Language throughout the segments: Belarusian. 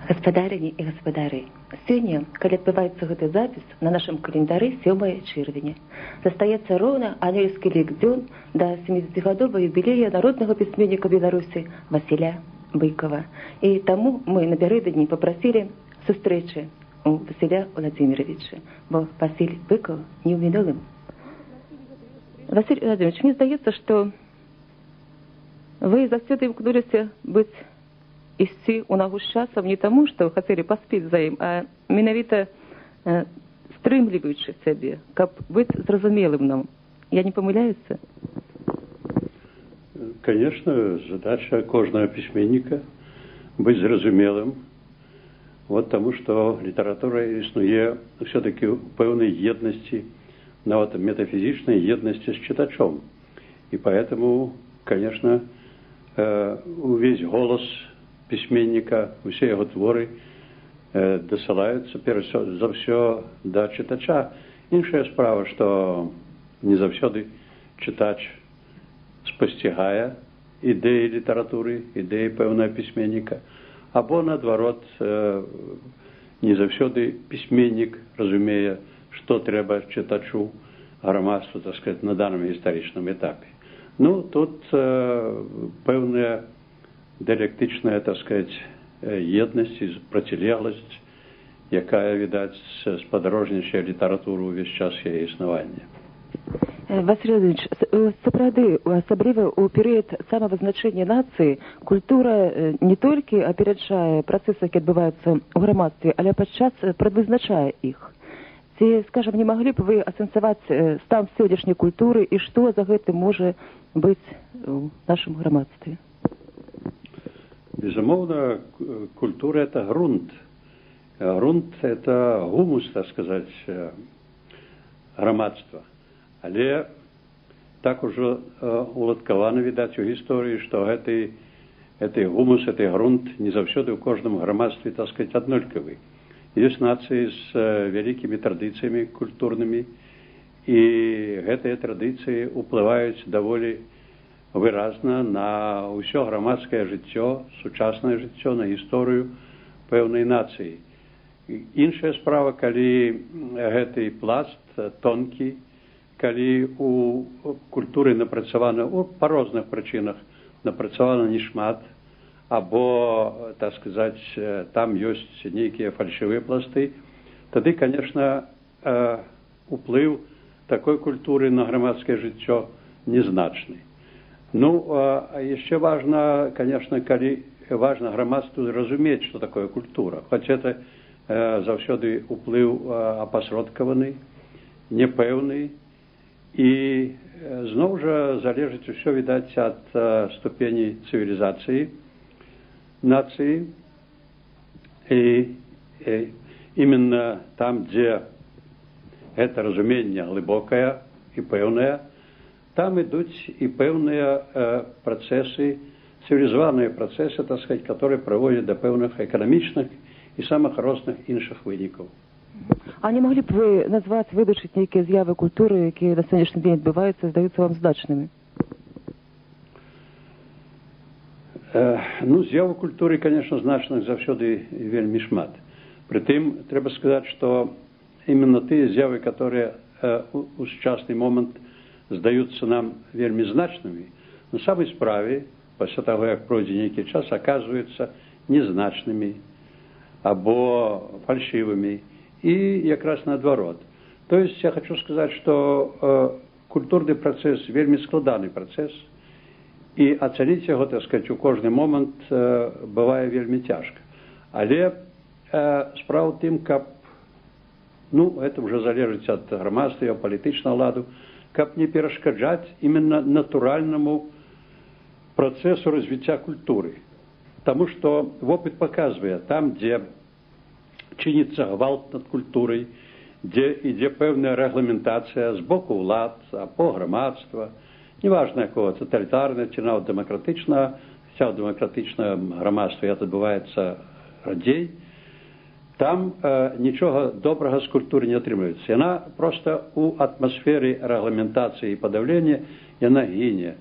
Гаспадарыні і гаспадары, сёння, калі адбываецца гэты запіс, на нашым календары 7 чэрвеня. Застаецца роўна ангельскі лік дзён да 70-гадовага юбілея народнага пісьменніка Беларусі Васіля Быкова. І таму мы напярэдадні папрасілі сустрэчы у Васіля Владимировича, бо Васіль Быков не ў мінулым. Василь Владимирович, мне здаецца, што вы заўсёды імкнуліся быць ісці ў нагу з часам не таму, што хацелі паспець за ім, а менавіта стрымліваючы сябе, каб быць зразумелым нам. Я не памыляюся? Конечно, задача кожнага пісьменніка быць зразумелым, вот таму, што літаратура існуе все-таки ў пэўнай еднасці, нават метафізічнай еднасці з чытачом. І поэтому, конечно, увесь голос пісьменніка, усе яго творы дасылаюцца перш за ўсё да чытача. Іншая справа, што не заўсёды чытач спасцігае ідэі літаратуры, ідэі пэўнага пісьменніка, або наадварот, не заўсёды пісьменнік разумее, што трэба чытачу, грамадству, так сказать, на данном гістарычным этапе. Ну, тут пэўная дыялектычная, так сказать, еднасць і процілегласць, якая, відаць, спадарожнічае літаратуру ўвесь час яе існавання. Василь Владимирович, сапраўды, асабліва ў перыяд самавызначэння нацыі, культура не толькі апераджае працэсы, які адбываюцца ў грамадстве, але падчас прадвызначае іх. Ці, скажам, не маглі б вы асэнсаваць стан сённяшняй культуры і што за гэтым можа быць у нашым грамадстве? Безумоўна, культура – это грунт. Грунт – это гумус, так сказать, грамадства. Але так ужо уладкавана, відаць, у гісторыі, што гэты гумус, гэты грунт не заўсёды ў кожным грамадстве, так сказать, аднолькавы. Ёсць нацыі з вялікімі традыцыямі культурнымі, і гэтыя традыцыі ўплываюць даволі выразна на ўсё грамадскае жыццё, сучаснае жыццё, на гісторыю пэўнай нацыі. Іншая справа, калі гэты пласт тонкі, калі у культуры напрацавана па розных прычынах напрацавана нешмат, або, так сказать, там ёсць нейкія фальшывыя пласты, тады, конечно, уплыў такой культуры на грамадскае жыццё незначны. Ну, а еще важно, конечно, калі важно грамадству зразумець, што такое культура. Хоць это заўсёды уплыў апасродкаваны, непэўны, і зноў жа залежыць усё, відаць, ад ступені цывілізацыі нацыі. І именно там, дзе гэта разуменне глыбокае і пэўнае, там ідуць і пэўныя працэсы, цывілізаваныя працэсы, так сказать, которые прыводзяць да пэўных эканамічных і самых розных іншых вынікаў. А не маглі б вы назваць, вылучыць нейкія з'явы культуры, якія на сённяшні дзень адбываюцца, здаюцца вам значнымі? Ну, з'явы культуры, конечно, значных заўсёды вельмі шмат. Прытым, трэба сказаць, што именно тыя з'явы, которые у сучасны момант здаюцца нам вельмі значнымі, на самой справе, пасля таго, як пройдзе нейкі час, аказваюцца незначнымі або фальшивымі, і якраз наадварот. То есть я хочу сказаць, што культурны працэс вельмі складаны працэс, і ацаніць яго, так сказаць, у кожны момант бывае вельмі цяжка. Але справа ў тым, каб, ну, это уже залежыць ад грамадства, палітычнага ладу, каб не перашкаджаць именно натуральнаму працэсу развіцця культуры. Таму што вопыт паказвае, там, дзе чыніцца гвалт над культурай, дзе ідзе пэўная рэгламентацыя з боку ўлад, або грамадства, неважна якого, тоталітарнага ці нават дэмакратычнага, хаця ў дэмакратычнага грамадства это адбываецца радзей, там нічога добрага з культуры не атрымліваецца. Яна проста ў атмасферы рэгламентацыі і падаўлення, яна гіне.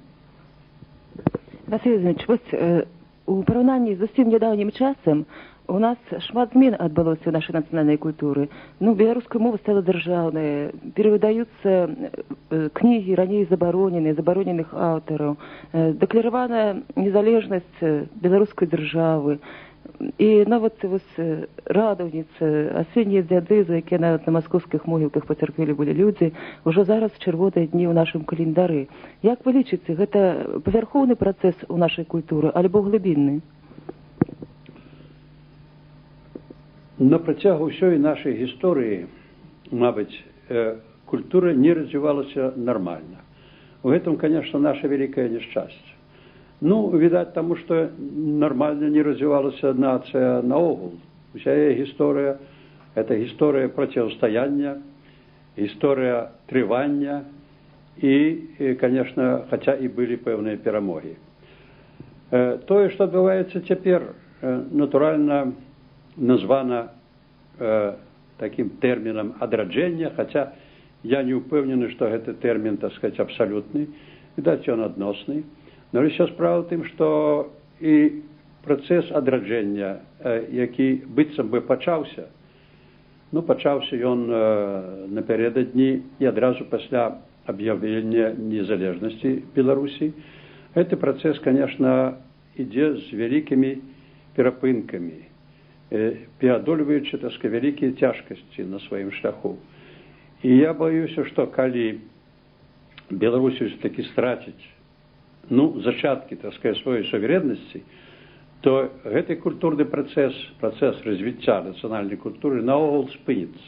Василь Владимирович, вось у параўнанні з зусім нядаўнім часам У нас шмат змен адбылося ў нашай нацыянальнай культуры. Беларуская мова стала дзяржаўная, перавыдаюцца кнігі раней забароненых аўтараў, дэкларавана незалежнасць беларускай дзяржавы. І нават радаўніцы, асеннія дзяды, за якія нават на маскоўскіх могілках пацярпелі былі людзі, ўжо зараз чырвоныя дні ў нашым календары. Як вы лічыце, гэта павярхоўны працэс у нашай культуры альбо глыбінны? На працягу ўсёй нашай гісторыі, мабыць, культура не развівалася нармальна. У гэтым, конечно, наша вялікае няшчасце. Відаць, таму што нармальна не развівалася нацыя наогул. Уся яе гісторыя – гэта гісторыя процівстаяння, гісторыя трывання і, конечно, хаця і былі пэўныя перамогі. Тое, што адбываецца цяпер, натуральна, названа таким тэрмінам адраджэння, хаця я не ўпэўнены, што гэты тэрмін, так сказаць, абсалютны, відаць, ён адносны. Але ўся справа ў тым, што і працэс адраджэння, які быццам бы пачаўся, пачаўся ён напярэдадні і адразу пасля аб'яўлення незалежнасці Беларусі. Гэты працэс, конечно, ідзе з вялікімі перапынкамі, пераадольваючы, так сказать, вялікія цяжкасці на сваім шляху. І я баюся, што калі Беларусь такі страціць зачаткі, так сказать, сваёй суверэннасці, то гэты культурны працэс развіцця нацыянальнай культуры наогул спыніцца.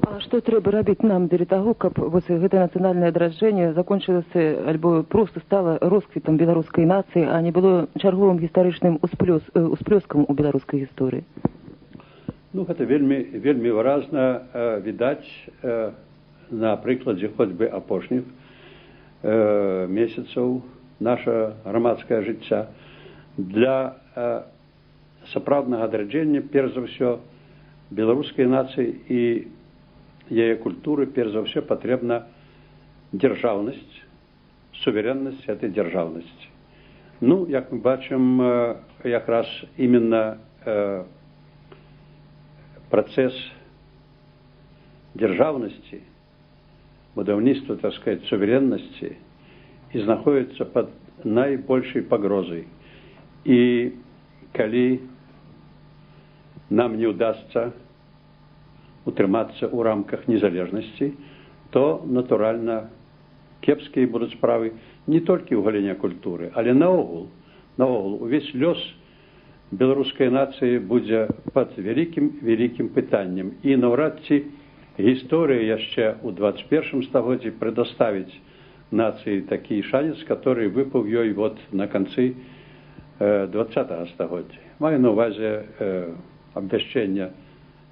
А што трэба рабіць нам для таго, каб гэта нацыянальнае адраджэнне закончылася альбо проста стала росквітам беларускай нацыі, а не было чарговым гістарычным усплёскам у беларускай гісторыі? Гэта вельмі выразна відаць на прыкладзе хоць бы апошніх месяцаў наша грамадскае жыцця. Для сапраўднага адраджэння, перш за ўсё, беларускай нацыі і яе культуры, перш за ўсё, патрэбна дзяржаўнасць, суверэннасць этой дзяржаўнасці. Як мы бачым, якраз именно працэс дзяржаўнасці, будаўніцтва, так сказать, суверэннасці і знаходіцца пад найбольшай пагрозай. І калі нам не ўдасца утрымацца ў рамках незалежнасці, то, натуральна, кепскія будуць справы не толькі ў галіне культуры, але наогул увесь лёс беларускай нацыі будзе пад вялікім пытаннем. І наўрад ці гісторыя яшчэ ў 21 стагоддзі прадоставіць нацыі такі шанец, который выпаў ёй на канцы 20-го стагоддзя. Маю на ўвазе абвяшчэння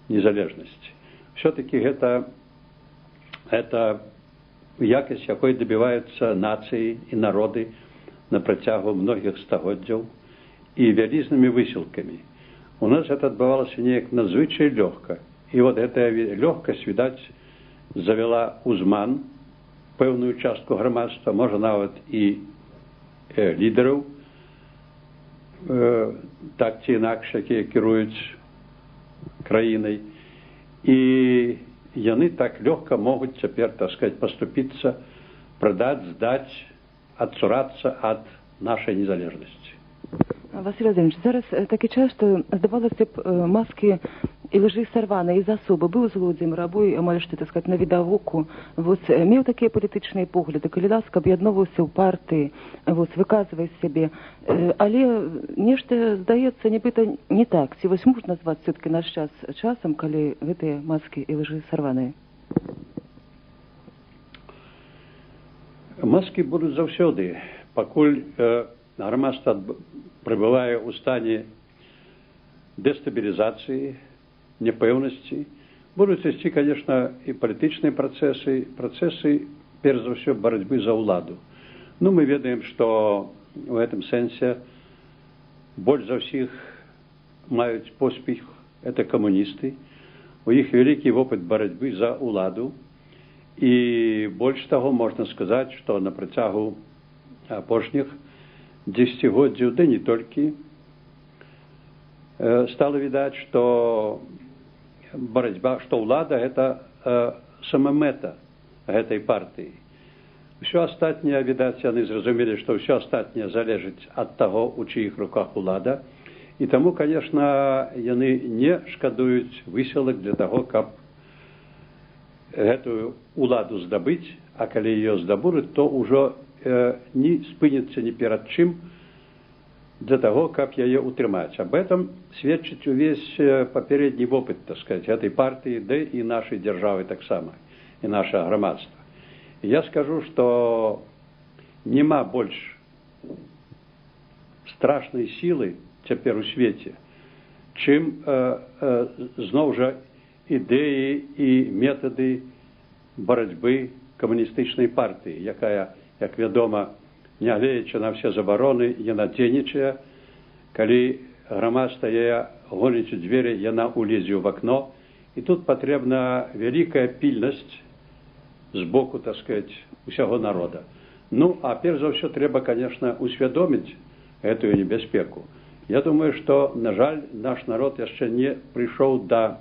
незалежнасці. Все-таки гэта якасць, якой дабіваюцца нацыі і народы на працягу многіх стагоддзяў і вялізнымі высілкамі. У нас гэта адбывалася неяк надзвычай лёгка. І гэтая лёгкасць, відаць, завяла ўзман пэўную частку грамадства, можа нават і лідараў, так ці інакш, якія кіруюць краінай. І яны так лёгка могуць цяпер, так сказать, паступіцца, прадаць, здаць, адцурацца ад нашай незалежнасці. Василь Владимирович, зараз такі час, што здавалося б, маски і лжы сарваны і засобы, быў злодзеем, рабой, амаль што, так сказать, навідавоку, меў такія палітычныя погляды, калі ласка аб'ядноўваўся ў партыі, выказвае сябе, але нешта здаецца нібыта не так. Ці можна назваць все-таки наш час часам, калі гэтыя маски і лжы сарваныя? Маски будуць заўсёды, пакуль грамадства пребывае ў стане дэстабілізацыі, непэўнасці. Будуць ісці, конечно, і палітычныя працэсы, перш за ўсё, барацьбы за ўладу. Мы ведаем, што у гэтым сэнсе больш за ўсіх маюць поспех это камуністы. У іх вялікі вопыт барацьбы за ўладу. І больш таго, можна сказаць, што на працягу апошніх дзесяцігоддзяў, да не толькі, стало видать, что борьба, что ўлада это самамета гэтай партыі. Усё астатняе, відаць, яны зразумелі, што ўсё астатняе залежыць ад таго, у чыіх руках улада. І таму, конечно, яны не шкадуюць высілак для таго, каб гэтую уладу здабыць, а калі ее здабудуць, то ўжо не спыніцца ні перад чым для того, каб яе утрымаць. Об этом сведчыць увесь папярэдні вопыт, так сказать, этой партии, да и нашей державы таксама, и наше грамадства. И я скажу, что нема больш страшной силы цяпер у свеце, чым зноў жа ідэі і метады барацьбы камуністычнай партыі, якая, як вядома, нягледзячы на все забароны, яна дзейнічае. Калі грамадства яе гоніць у дзверы, яна улезе ў акно. І тут патрэбна вялікая пільнасць з боку, так сказать, усяго народа. Ну, а перш за ўсё трэба, конечно, усвядоміць гэтую небяспеку. Я думаю, что, на жаль, наш народ яшчэ не прыйшоў да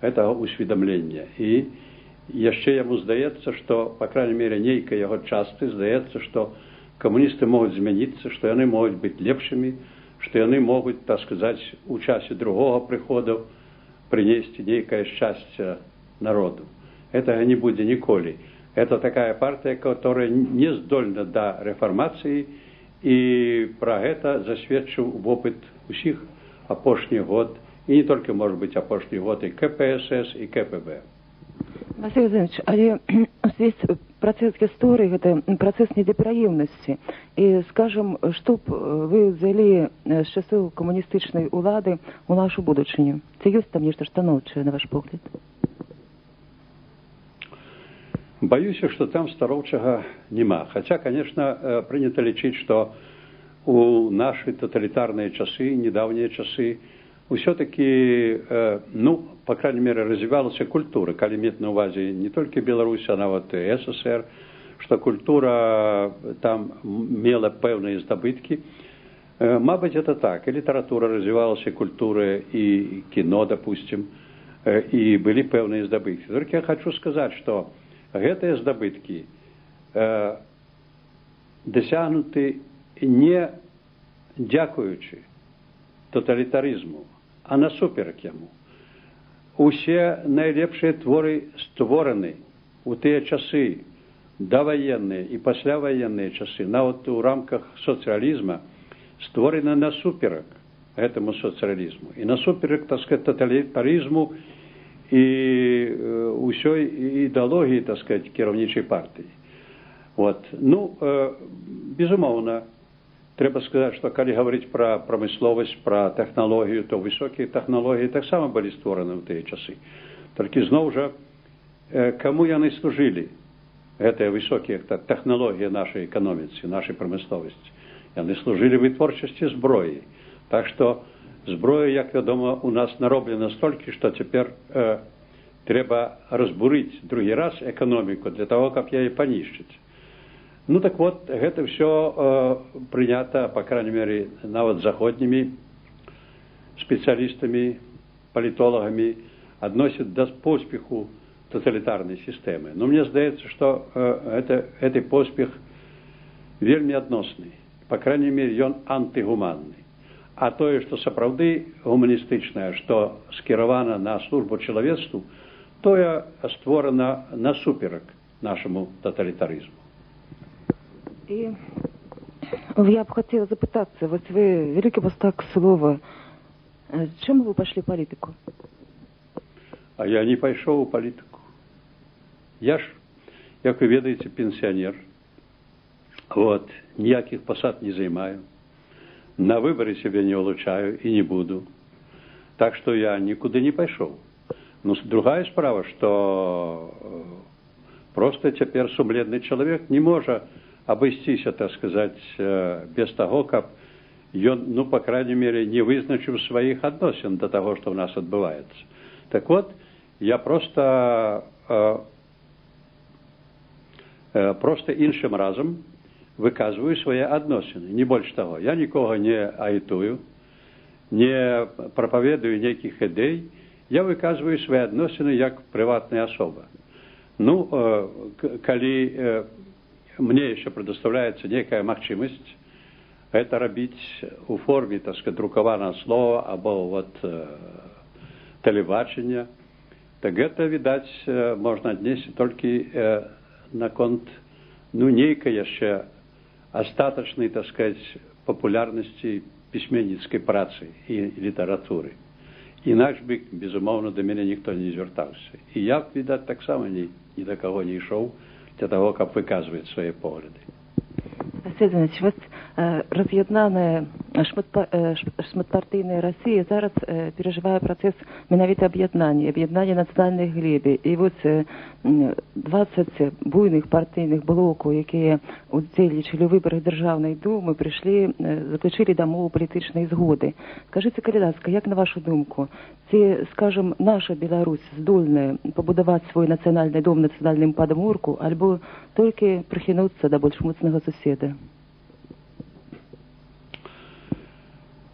гэтага усведамлення. І яшчэ яму здаецца, што, па крайней мере, нейкай яго частцы здаецца, што камуністы могуць змяніцца, што яны могуць быць лепшымі, што яны могуць, так сказаць, у часе другога прыходу прынесці нейкае шчасце народу. Гэтага не будзе ніколі. Это такая партия, которая не здольна да рэфармацыі, і пра гэта засведчыў вопыт усіх апошніх год, і не толькі, может быть, апошні год і КПСС, і КПБ. Василий Владимирович, але весь процесс гісторыі – гэта працэс недапраемнасці. І, скажем, што б вы ўзялі з часоў камуністычнай улады ў нашу будучыню? Ці ёсць там нешта станоўчае, на ваш погляд? Боюся, что там староўчага нема. Хотя, конечно, принято лічыць, что у наши тоталитарные часы, недавние часы, все-таки, ну, по крайней мере, развивалась культура. Калі мець на увазе не только Беларусь, а нават и СССР, что культура там мела пэўныя здабыткі. Мабыць, это так. И литература развивалась, и культура, и кино, допустим, и были пэўныя здабыткі. Только я хочу сказать, что гэтыя здабыткі дасягнуты не дзякуючы тоталітарызму, а насуперак яму. Усе найлепшыя творы створаны у тыя часы, даваенныя і пасляваенныя часы, нават у рамках соцыялізма, створаны насуперак гэтаму соцыялізму. І насуперак, так сказать, тоталітарызму і ўсёй ідэалогіі, так сказать, кіраўнічай партыі. Вот. Ну, безумоўна, трэба сказаць, што калі гаварыць пра прамысловасць, пра тэхналогію, то высокія тэхналогіі таксама былі створаны ў тыя часы. Толькі зноў жа, каму яны служылі, гэтыя высокія тэхналогіі нашай эканоміцы, нашай прамысловасці? Яны служылі вытворчасці зброі. Так што зброя, як вядома, у нас нароблена столькі, што цяпер трэба разбурыць другі раз эканоміку для того, каб яе панішчыць. Ну так вот, гэта ўсё прынята, по крайней мере, нават заходнімі спецыялістамі, палітолагамі, адносяць да поспеху тоталітарнай сістэмы. Но мне здаецца, што гэты поспех вельмі адносны. По крайней мере, ён антыгуманны. А тое, што сапраўды гуманістычнае, што скіравана на службу чалавецтву, тое створана насуперак нашаму тоталітарызму. И я бы хотела запытаться, вот вы великий мастак слова, чему вы пошли в политику? А я не пайшоў у палітыку. Я ж, як вы ведаеце, пенсіянер. Вот, ніякіх пасад не займаю. На выборы себе не улучшаю и не буду. Так что я никуда не пошел. Но другая справа, что просто теперь сумленный человек не может обойтись, так сказать, без того, как он, ну, по крайней мере, не вызначил своих отношений до того, что у нас отбывается. Так вот, я просто іншым разом выказываю свае адносіны, не больш таго. Я нікога не агітую, не прапаведую нейкіх ідэй, я выказваю свае адносіны як прыватная асоба. Ну, калі мне еще предоставляется некая магчымасць это рабіць у форме, так сказать, друкаванага слова або вот тэлебачання, так гэта, відаць, можна аднесці толькі наконт, ну, нейкай яшчэ астатачнай, так сказать, папулярнасці пісьменніцкай працы і літаратуры. Інакш бы, безумоўна, да мяне ніхто не звяртаўся. І я, відаць, таксама ні да каго не ішоў для того, каб выказваць свае погляды. Василь Іванович, вас раз'яднаная шматпартыйная Расія зараз перажывае працэс менавіта аб'яднання нацыянальнай глебе. І вось 20 буйных партыйных блокаў, якія удзельнічалі ў выбарах Дзяржаўнай думы, заключылі дамову палітычнай згоды. Скажыце, калі ласка, як на вашу думку, ці, скажем, наша Беларусь здольная пабудаваць свой нацыянальны дом нацыянальным падмурку, альбо толькі прыхінуцца да больш моцнага суседа?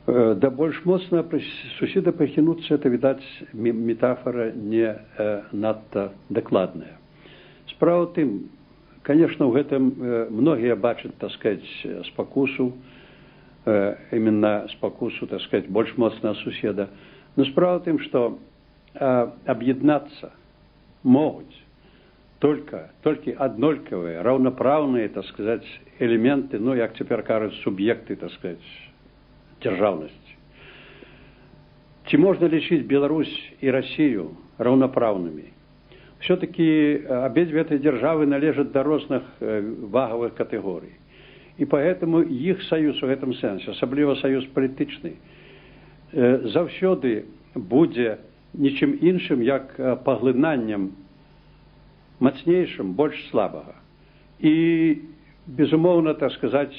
Да больш моцнага суседа прыхінуцца, это, відаць, метафора не надта дакладная. Справа ў тым, конечно, ў гэтым многія бачаць, так сказать, спакусу, именно спакусу, так сказать, больш моцнага суседа. Но справа ў тым, што аб'яднацца могуць толькі аднолькавыя, раўнапраўныя, так сказать, элементы, ну, як цяпер кажуць, суб'екты, так сказать, дзяржаўнасці. Ці можна лічыць Беларусь і Расію раўнапраўнымі? Все-таки обе этой державы належат до розных вагавых катэгорый. И поэтому их союз в этом сенсе, особливо союз політичный, заўсёды будзе нічым іншым, як паглынаннем мацнейшым, больш слабага. І, безумоўна, так сказать,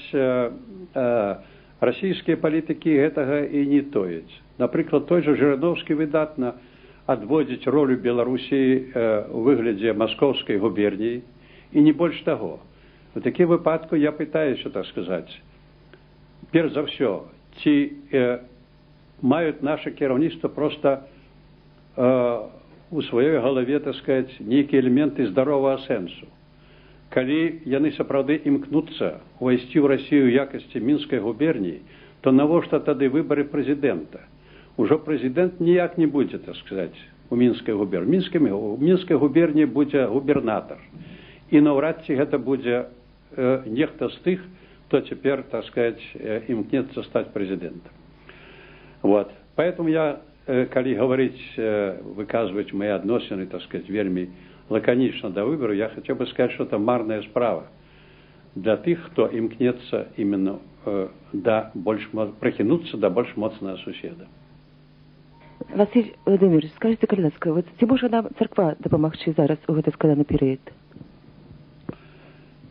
расійскія палітыкі гэтага і не тояць. Напрыклад, той же Жирановскі выдатна адводзіць ролю Беларусі ў выглядзе маскоўскай губерніі і не больш таго. У такім выпадку я пытаюся, так сказаць, перш за ўсё, ці маюць наше кіраўніцтва проста у сваёй галаве, так сказаць, нейкія элементы здаровага сэнсу. Калі яны сапраўды імкнуцца увайсці ў Расію ў якасці мінскай губерніі, то навошта тады выбары прэзідэнта? Ужо прэзідэнт ніяк не будзе, так сказаць, у мінскай губерніі. У мінскай губерніі будзе губернатар. І наўрад ці гэта будзе нехта з тых, хто цяпер, так сказаць, імкнецца стаць прэзідэнтам. Вот. Поэтому я, калі говорить, выказывать мои адносіны, так сказать, вельмі лаканічна до выбору, я хотел бы сказать, что это марная справа для тых, кто імкнецца именно прыхінуцца да больш моцнага суседа. Василь Владимирович, скажите, калі ласка, ці можа нам царква дапамагчы зараз у гэты складаны перыяд?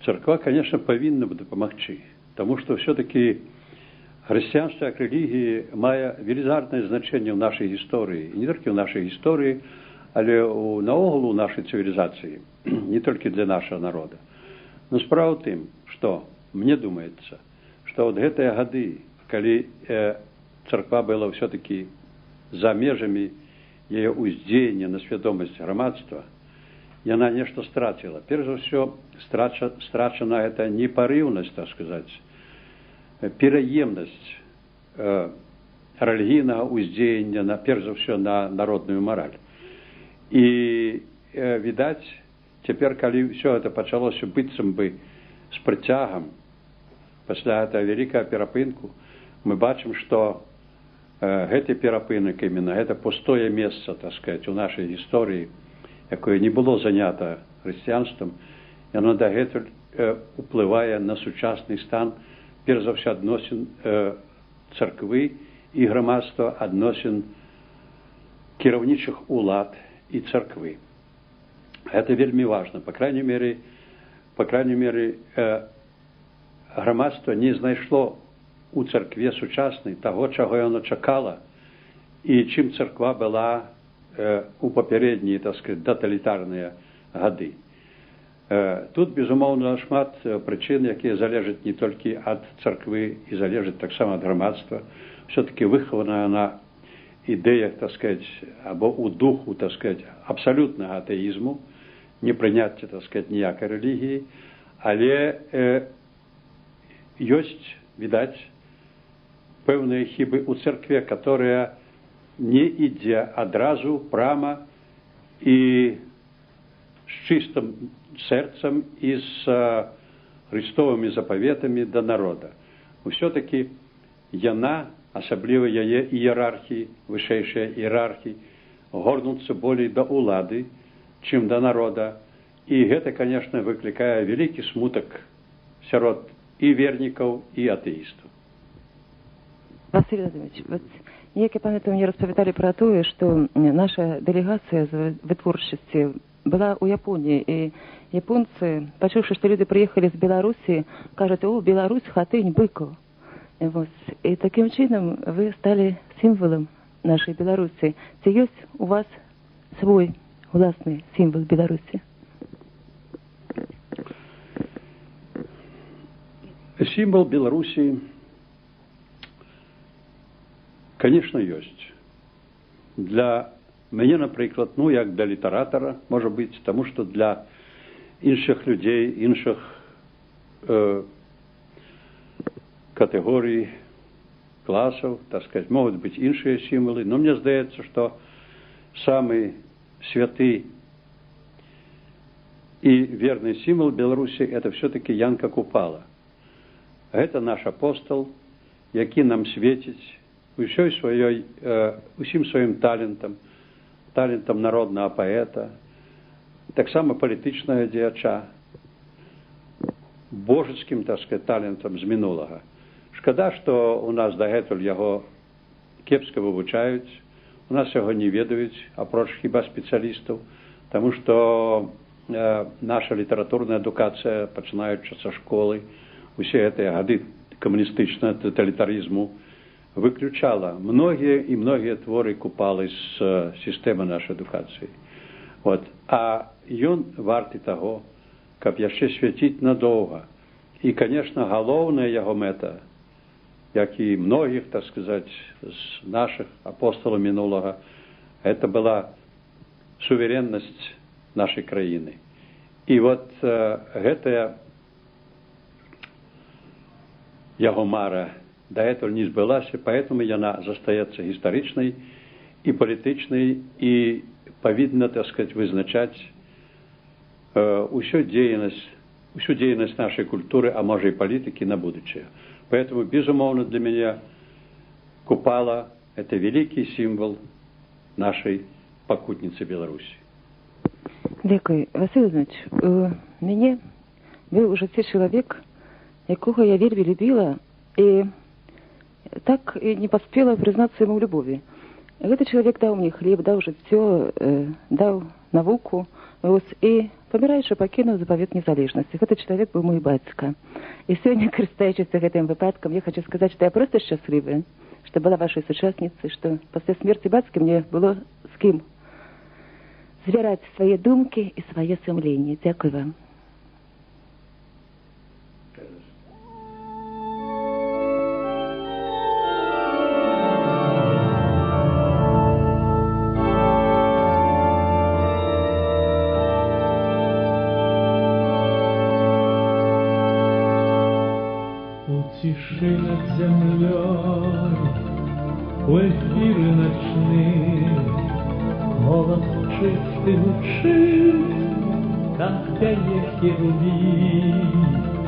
Церква, конечно, павінна дапамагчы, потому что все-таки хрысціянства як рэлігіі мае велізарнае значэнне ў нашай гісторыі, і не толькі ў нашай гісторыі, але наогул у нашай цывілізацыі, не толькі для нашага народа. Но справа ў тым, што мне думаецца, што вот гэтыя гады, калі царква была все-таки за межамі яе ўздзеяння на свядомасць грамадства, яна нешта страціла. Перш за ўсё, страчана гэта непарыўнасць, так сказаць, пераемнасць рэлігійнага ўздзеяння, перш за ўсё, на народную мараль. І, відаць, цяпер, калі ўсё гэта пачалося быццам бы з прыцягам, пасля гэтага вялікага перапынку, мы бачым, што гэты перапынак именно, гэта пустое месца, так сказать, у нашай гісторыі, якое не было занята хрысціянствам, яно дагэтуль уплывае на сучасны стан, перш за ўсё, адносін царквы і грамадства, адносін кіраўнічых улад і царквы. Это вельмі важна. По крайней мере, грамадство не знайшло у царкве сучаснай таго, чаго яно чакала, і чым царква была у папярэднія, так сказать, тоталітарныя гады. Тут, безумоўна, шмат прычын, якія залежаць не толькі ад царквы і залежаць таксама ад грамадства. все-таки вихована на ідеях, так сказати, або у духу, так сказати, абсолютного атеїзму, неприйняття, так сказати, ніякої релігії, але есть, видать, певные хибы у церкви, которая не идя одразу прямо и с чистым сердцем и с Христовыми заповедами до народа. Все-таки яна, особливо яе иерархии, высшейшие иерархии, горнутся более до улады, чем до народа. И это, конечно, выкликает великий смуток сирот и верников, и атеистов. Василий Владимирович, вот як я пам'ятаю, мне распавядали про то, что наша делегация в вытворчестве была у Японии, и японцы, почувши, что люди приехали с Беларуси, кажут: о, Беларусь, хатынь, быков. Вот. И таким чином вы стали символом нашей Беларуси. Ці есть у вас свой властный символ Беларуси? Символ Беларуси, конечно, есть. Для меня, например, як для литератора, может быть, потому что для інших людей, інших категорий, классов, так сказать, могут быть іншие символы. Но мне здається, что самый святый и верный символ Беларуси – это все-таки Янка Купала. Это наш апостол, який нам світить усім своїм талентом народного поета, так само політичного діяча, божецьким, так сказати, талентом з минулого. Шкода, що у нас дагэтуль його кепсько вивчають, у нас його не ведають, апроч хіба спеціалістів, тому що наша літературна едукація, починаючи зі школи, усі ці годы коммунистичного тоталитаризму выключала многие и многие творы Купалы с системы нашей эдукации. Вот. А ён варты того, каб яшчэ свяціць надолго. И, конечно, головная его мета, як и многих, так сказать, с наших апостолов минулого, это была суверенность нашей краины. И вот гэтая яго мара до этого не сбылась, поэтому она застаецца историчной и политичной, и повинна, так сказать, вызначать всю деятельность нашей культуры, а может и политики на будущее. Поэтому, безумовно, для меня Купала – это великий символ нашей покутницы Беларуси. Дякую. Василий Владимирович, у меня был уже те человек, якого я вельми любила, и так и не поспела признаться ему в любови. Этот человек дал мне хлеб, дал жыццё, дал науку, и помираючи покинул заповед незалежности. Этот человек был мой батька. И сегодня, користаючись этим выпадком, я хочу сказать, что я просто счастливая, что была вашей сучасницей, что после смерти батьки мне было с кем звяраць свои думки и свое сумление. Дякую вам. Тиши над землей, у эфиры ночные, голос чистый лучи, как пение херувим.